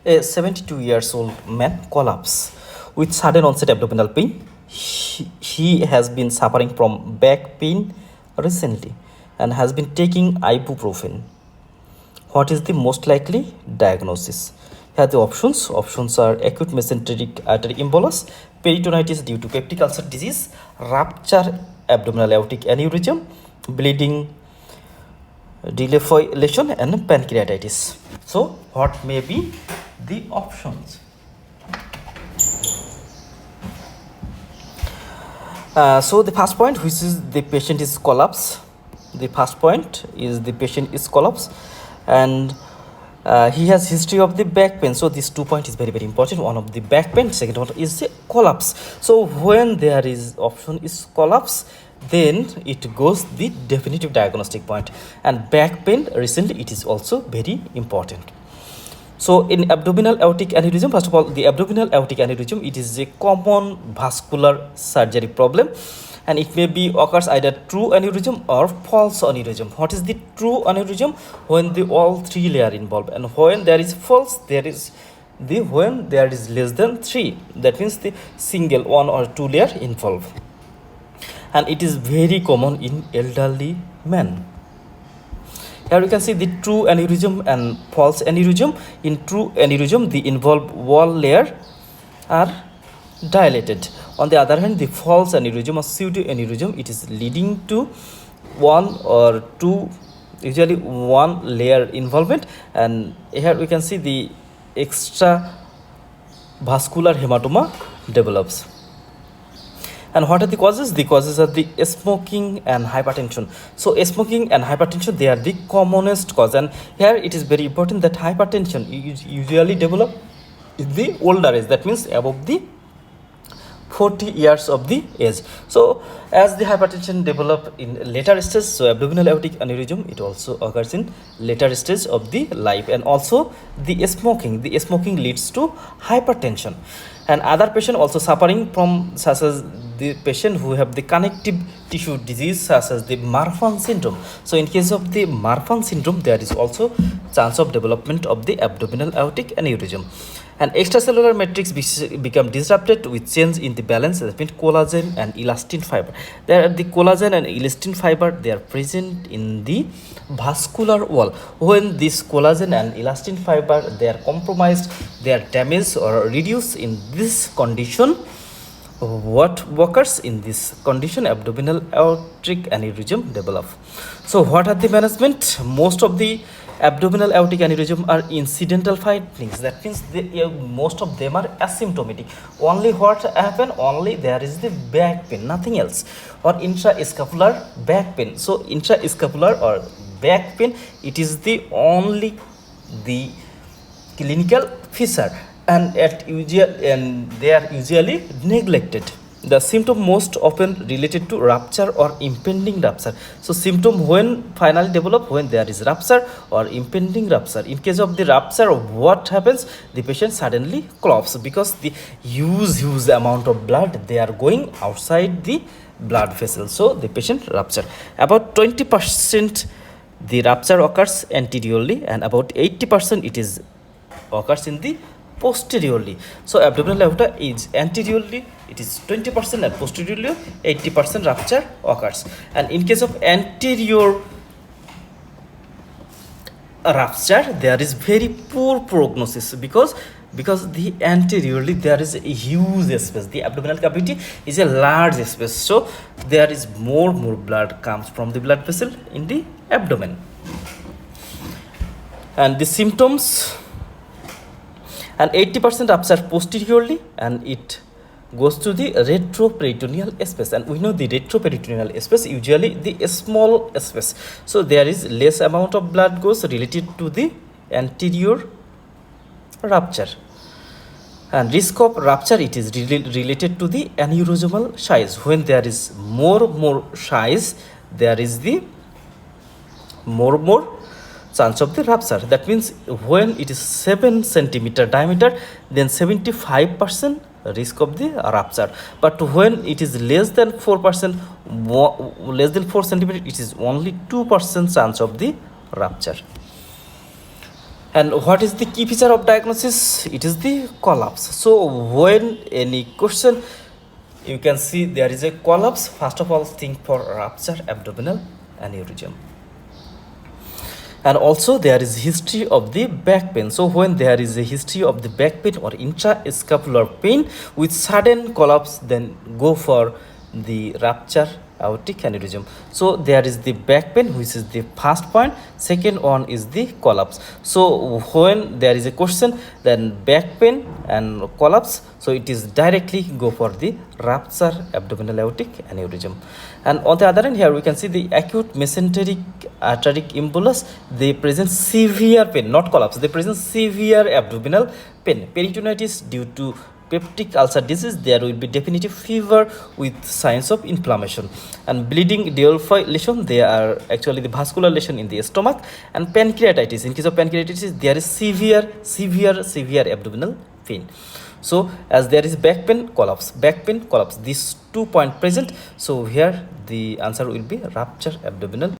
A 72 years old man collapsed with sudden onset abdominal pain. He has been suffering from back pain recently and has been taking ibuprofen. What is the most likely diagnosis? Here are the options. Options are acute mesenteric artery embolus, peritonitis due to peptic ulcer disease, rupture abdominal aortic aneurysm, bleeding, dilation, and pancreatitis. So, what may be the options? So the first point, which is the patient is collapse. The first point is the patient is collapse, and he has history of the back pain. So this 2 point is very important. One of the back pain, second one is the collapse. So when there is option is collapse, then it goes the definitive diagnostic point. And back pain recently, it is also very important. So in abdominal aortic aneurysm, first of all, the abdominal aortic aneurysm, it is a common vascular surgery problem, and it may be occurs either true aneurysm or false aneurysm. What is the true aneurysm? When the all three layer involved, and when there is false, there is the when there is less than 3, that means the single 1 or 2 layer involved, and it is very common in elderly men. Here you can see the true aneurysm and false aneurysm. In true aneurysm, the involved wall layer are dilated. On the other hand, the false aneurysm or pseudo aneurysm, it is leading to 1 or 2, usually 1 layer involvement, and here we can see the extra vascular hematoma develops. And what are the causes? The causes are the smoking and hypertension. So smoking and hypertension, they are the commonest cause. And here it is very important that hypertension usually develop in the older age. That means above the 40 years of the age. So as the hypertension develop in later stage, so abdominal aortic aneurysm, it also occurs in later stage of the life. And also the smoking leads to hypertension. And other patient also suffering from, such as the patient who have the connective tissue disease, such as the Marfan syndrome. So in case of the Marfan syndrome, there is also chance of development of the abdominal aortic aneurysm. And extracellular matrix become disrupted with change in the balance between collagen and elastin fiber. There are the collagen and elastin fiber, they are present in the vascular wall. When this collagen and elastin fiber, they are compromised, they are damaged or reduced in this condition, what occurs in this condition? Abdominal aortic aneurysm develop. So what are the management? Most of the abdominal aortic aneurysm are incidental findings. That means most of them are asymptomatic. Only what happen? Only there is the back pain, nothing else, or intrascapular back pain. So intrascapular or back pain, it is the only the clinical feature, and they are usually neglected. The symptom most often related to rupture or impending rupture. So symptom when finally develop when there is rupture or impending rupture. In case of the rupture, what happens? The patient suddenly collapses because the huge amount of blood, they are going outside the blood vessel. So the patient rupture. About 20% the rupture occurs anteriorly, and about 80% it is occurs in the posteriorly. So abdominal aorta is anteriorly, it is 20%, and posteriorly 80% rupture occurs. And in case of anterior rupture, there is very poor prognosis because the anteriorly there is a huge space. The abdominal cavity is a large space, so there is more blood comes from the blood vessel in the abdomen. And the symptoms, and 80% rupture posteriorly, and it goes to the retroperitoneal space, and we know the retroperitoneal space usually the small space, so there is less amount of blood goes related to the anterior rupture. And risk of rupture, it is related to the aneurysmal size. When there is more size, there is the more chance of the rupture. That means when it is 7 centimeter diameter, then 75% risk of the rupture. But when it is less than 4%, less than 4 centimeter, it is only 2% chance of the rupture. And what is the key feature of diagnosis? It is the collapse. So when any question, you can see there is a collapse, first of all think for rupture abdominal aneurysm. And also there is history of the back pain. So when there is a history of the back pain or intrascapular pain with sudden collapse, then go for the rupture aortic aneurysm. So there is the back pain, which is the first point. Second one is the collapse. So when there is a question, then back pain and collapse, so it is directly go for the rupture abdominal aortic aneurysm. And on the other hand, here we can see the acute mesenteric arteritic embolus. They present severe pain, not collapse. They present severe abdominal pain. Peritonitis due to peptic ulcer disease, there will be definitive fever with signs of inflammation. And bleeding Delphi lesion, they are actually the vascular lesion in the stomach. And pancreatitis, in case of pancreatitis, there is severe abdominal pain. So as there is back pain, collapse, these 2 points present. So here the answer will be rupture abdominal